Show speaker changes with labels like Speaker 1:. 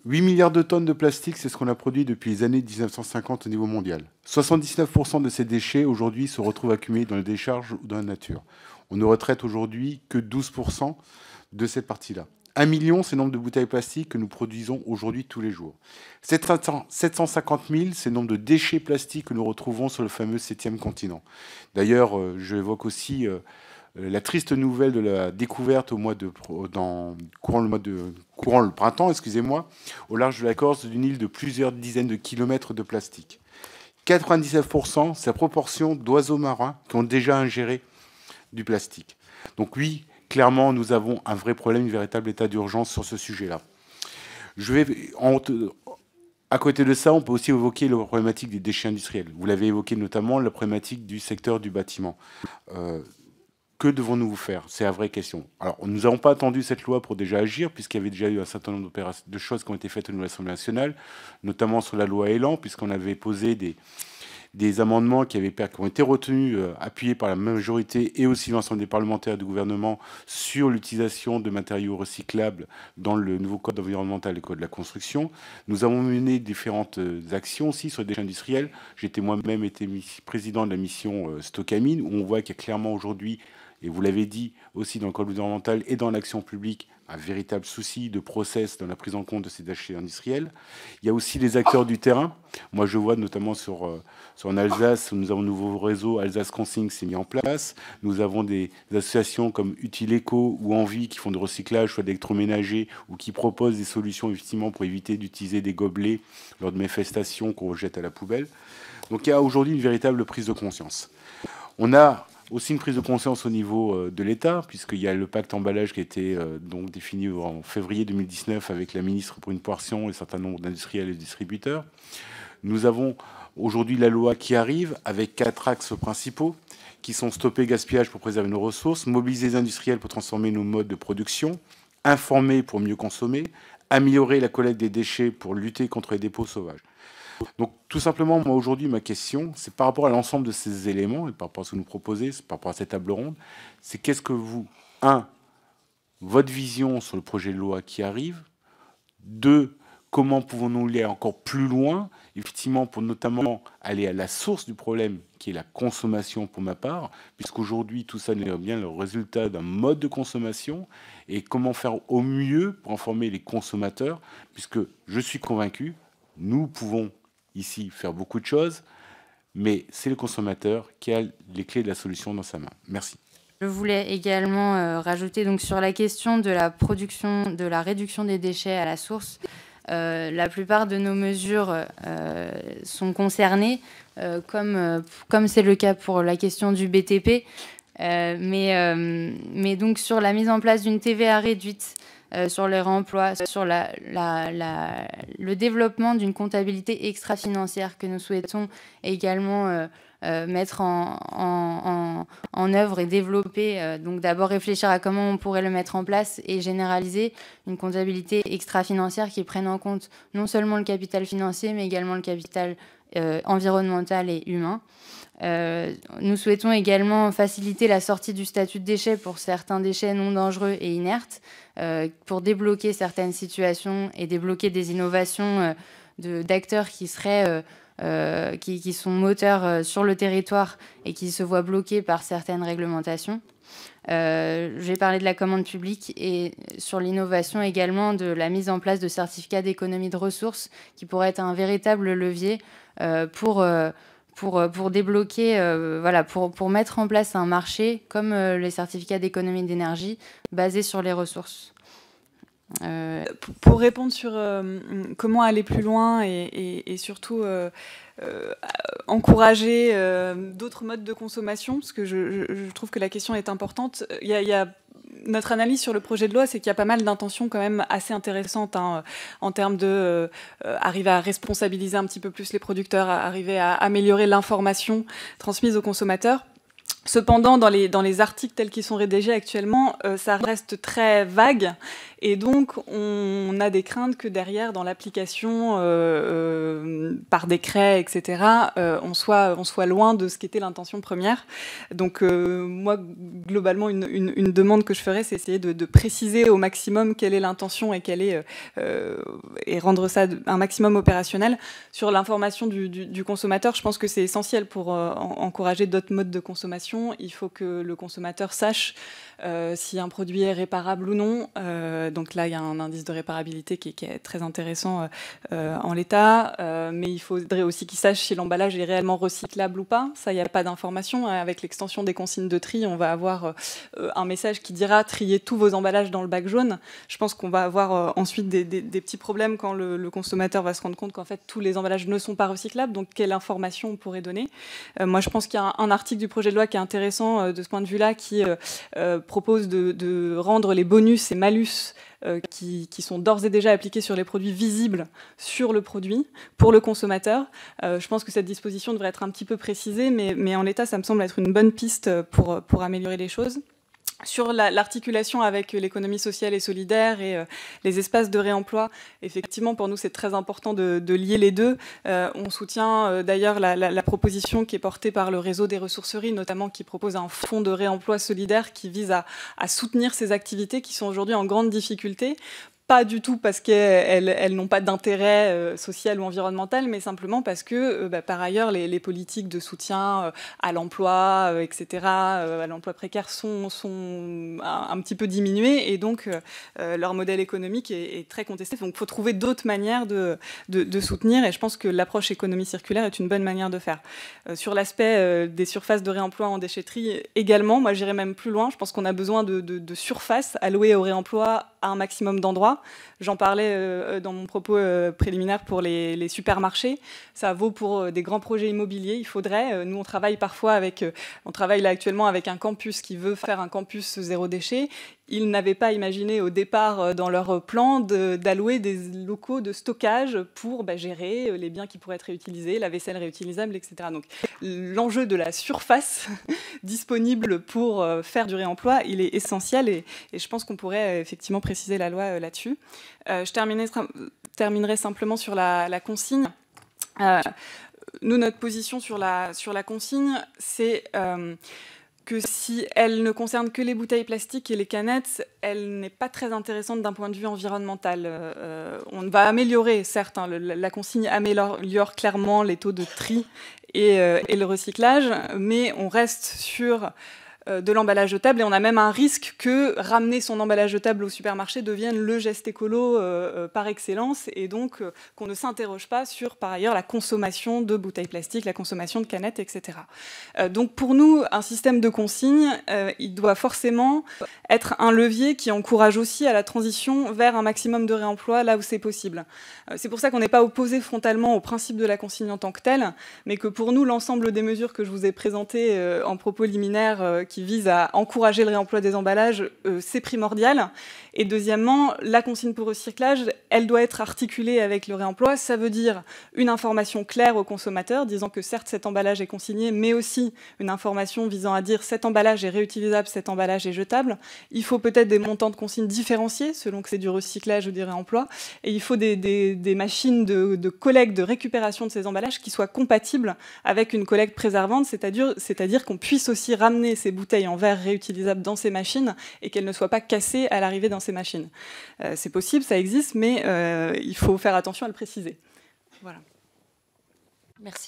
Speaker 1: 8 milliards de tonnes de plastique, c'est ce qu'on a produit depuis les années 1950 au niveau mondial. 79% de ces déchets aujourd'hui se retrouvent accumulés dans les décharges ou dans la nature. On ne retraite aujourd'hui que 12% de cette partie-là. 1 million, c'est le nombre de bouteilles plastiques que nous produisons aujourd'hui tous les jours. 750 000, c'est le nombre de déchets plastiques que nous retrouvons sur le fameux 7e continent. D'ailleurs, je évoque aussi la triste nouvelle de la découverte courant le printemps, excusez-moi, au large de la Corse, d'une île de plusieurs dizaines de kilomètres de plastique. 97%, c'est la proportion d'oiseaux marins qui ont déjà ingéré du plastique. Donc oui, clairement, nous avons un vrai problème, un véritable état d'urgence sur ce sujet-là. À côté de ça, on peut aussi évoquer la problématique des déchets industriels. Vous l'avez évoqué notamment, la problématique du secteur du bâtiment. Que devons-nous faire? C'est la vraie question. Alors, nous n'avons pas attendu cette loi pour déjà agir, puisqu'il y avait déjà eu un certain nombre de choses qui ont été faites au niveau de l'Assemblée nationale, notamment sur la loi Elan, puisqu'on avait posé des amendements qui ont été retenus, appuyés par la majorité et aussi l'ensemble des parlementaires et du gouvernement sur l'utilisation de matériaux recyclables dans le nouveau code environnemental et le code de la construction. Nous avons mené différentes actions aussi sur les déchets industriels. J'étais moi-même président de la mission Stocamine, où on voit qu'il y a clairement aujourd'hui, et vous l'avez dit aussi dans le code environnemental et dans l'action publique, un véritable souci de process dans la prise en compte de ces déchets industriels. Il y a aussi les acteurs du terrain. Moi, je vois notamment en Alsace, nous avons un nouveau réseau Alsace Consigne qui s'est mis en place. Nous avons des associations comme Utileco ou Envie qui font de recyclage, soit d'électroménager, ou qui proposent des solutions effectivement pour éviter d'utiliser des gobelets lors de manifestations qu'on rejette à la poubelle. Donc il y a aujourd'hui une véritable prise de conscience. On a aussi une prise de conscience au niveau de l'État, puisqu'il y a le pacte emballage qui a été donc défini en février 2019 avec la ministre pour une portion et un certain nombre d'industriels et de distributeurs. Nous avons aujourd'hui la loi qui arrive avec 4 axes principaux qui sont stopper gaspillage pour préserver nos ressources, mobiliser les industriels pour transformer nos modes de production, informer pour mieux consommer, améliorer la collecte des déchets pour lutter contre les dépôts sauvages. Donc, tout simplement, moi, aujourd'hui, ma question, c'est par rapport à l'ensemble de ces éléments et par rapport à ce que vous nous proposez, par rapport à cette table ronde, c'est qu'est-ce que vous, votre vision sur le projet de loi qui arrive, 2, comment pouvons-nous aller encore plus loin, effectivement, pour notamment aller à la source du problème, qui est la consommation pour ma part, puisqu'aujourd'hui, tout ça n'est bien le résultat d'un mode de consommation, et comment faire au mieux pour informer les consommateurs, puisque je suis convaincu, nous pouvons ici faire beaucoup de choses, mais c'est le consommateur qui a les clés de la solution dans sa main. Merci.
Speaker 2: Je voulais également rajouter donc, sur la question de la production, de la réduction des déchets à la source. La plupart de nos mesures sont concernées, comme c'est le cas pour la question du BTP. Mais donc sur la mise en place d'une TVA réduite, sur les réemplois, sur le développement d'une comptabilité extra-financière que nous souhaitons également mettre en œuvre et développer. Donc d'abord réfléchir à comment on pourrait le mettre en place et généraliser une comptabilité extra-financière qui prenne en compte non seulement le capital financier, mais également le capital environnemental et humain. Nous souhaitons également faciliter la sortie du statut de déchet pour certains déchets non dangereux et inertes, pour débloquer certaines situations et débloquer des innovations d'acteurs qui seraient qui sont moteurs sur le territoire et qui se voient bloqués par certaines réglementations. J'ai parlé de la commande publique et sur l'innovation également de la mise en place de certificats d'économie de ressources qui pourraient être un véritable levier pour débloquer, pour mettre en place un marché comme les certificats d'économie d'énergie basés sur les ressources.
Speaker 3: Pour répondre sur comment aller plus loin et surtout encourager d'autres modes de consommation, parce que je trouve que la question est importante. Il y a notre analyse sur le projet de loi, c'est qu'il y a pas mal d'intentions quand même assez intéressantes en termes de arriver à responsabiliser un petit peu plus les producteurs, à arriver à améliorer l'information transmise aux consommateurs. Cependant, dans les articles tels qu'ils sont rédigés actuellement, ça reste très vague Et donc, on a des craintes que derrière, dans l'application, par décret, etc., on soit loin de ce qu'était l'intention première. Donc, moi, globalement, une demande que je ferais, c'est essayer de préciser au maximum quelle est l'intention et et rendre ça un maximum opérationnel. Sur l'information du consommateur, je pense que c'est essentiel pour encourager d'autres modes de consommation. Il faut que le consommateur sache si un produit est réparable ou non. Donc là, il y a un indice de réparabilité qui est très intéressant en l'état. Mais il faudrait aussi qu'il sache si l'emballage est réellement recyclable ou pas. Ça, il n'y a pas d'information. Avec l'extension des consignes de tri, on va avoir un message qui dira « triez tous vos emballages dans le bac jaune ». Je pense qu'on va avoir ensuite des petits problèmes quand le consommateur va se rendre compte qu'en fait, tous les emballages ne sont pas recyclables. Donc, quelle information on pourrait donner? Moi, je pense qu'il y a un article du projet de loi qui est intéressant de ce point de vue-là, qui propose de rendre les bonus et malus qui sont d'ores et déjà appliqués sur les produits visibles sur le produit pour le consommateur. Je pense que cette disposition devrait être un petit peu précisée, mais en l'état, ça me semble être une bonne piste pour améliorer les choses. Sur l'articulation avec l'économie sociale et solidaire et les espaces de réemploi, effectivement, pour nous, c'est très important de lier les deux. On soutient d'ailleurs la proposition qui est portée par le réseau des ressourceries, notamment qui propose un fonds de réemploi solidaire qui vise à soutenir ces activités qui sont aujourd'hui en grande difficulté. Pas du tout parce qu'elles n'ont pas d'intérêt social ou environnemental, mais simplement parce que, par ailleurs, les politiques de soutien à l'emploi, etc., à l'emploi précaire sont un petit peu diminuées, et donc leur modèle économique est très contesté. Donc il faut trouver d'autres manières de soutenir, et je pense que l'approche économie circulaire est une bonne manière de faire. Sur l'aspect des surfaces de réemploi en déchetterie également, moi j'irais même plus loin. Je pense qu'on a besoin de surfaces allouées au réemploi à un maximum d'endroits. J'en parlais dans mon propos préliminaire pour les supermarchés. Ça vaut pour des grands projets immobiliers. Il faudrait, nous on travaille là actuellement avec un campus qui veut faire un campus zéro déchet. Ils n'avaient pas imaginé au départ dans leur plan d'allouer des locaux de stockage pour gérer les biens qui pourraient être réutilisés, la vaisselle réutilisable, etc. Donc l'enjeu de la surface disponible pour faire du réemploi, il est essentiel, et je pense qu'on pourrait effectivement préciser la loi là-dessus. Je terminerai simplement sur la consigne. Nous, notre position sur la consigne, c'est que si elle ne concerne que les bouteilles plastiques et les canettes, elle n'est pas très intéressante d'un point de vue environnemental. On va améliorer, certes, la consigne améliore clairement les taux de tri et le recyclage, mais on reste sur de l'emballage jetable, et on a même un risque que ramener son emballage jetable au supermarché devienne le geste écolo par excellence, et donc qu'on ne s'interroge pas sur, par ailleurs, la consommation de bouteilles plastiques, la consommation de canettes, etc. Donc pour nous, un système de consigne, il doit forcément être un levier qui encourage aussi à la transition vers un maximum de réemploi là où c'est possible. C'est pour ça qu'on n'est pas opposé frontalement au principe de la consigne en tant que tel, mais que pour nous, l'ensemble des mesures que je vous ai présentées en propos liminaire qui vise à encourager le réemploi des emballages, c'est primordial. Et deuxièmement, la consigne pour recyclage, elle doit être articulée avec le réemploi. Ça veut dire une information claire aux consommateurs, disant que certes cet emballage est consigné, mais aussi une information visant à dire cet emballage est réutilisable, cet emballage est jetable. Il faut peut-être des montants de consigne différenciés, selon que c'est du recyclage ou du réemploi. Et il faut des machines de collecte, de récupération de ces emballages qui soient compatibles avec une collecte préservante, c'est-à-dire qu'on puisse aussi ramener ces bouteilles en verre réutilisables dans ces machines et qu'elles ne soient pas cassées à l'arrivée dans ces machines. C'est possible, ça existe, mais il faut faire attention à le préciser. Voilà.
Speaker 2: Merci.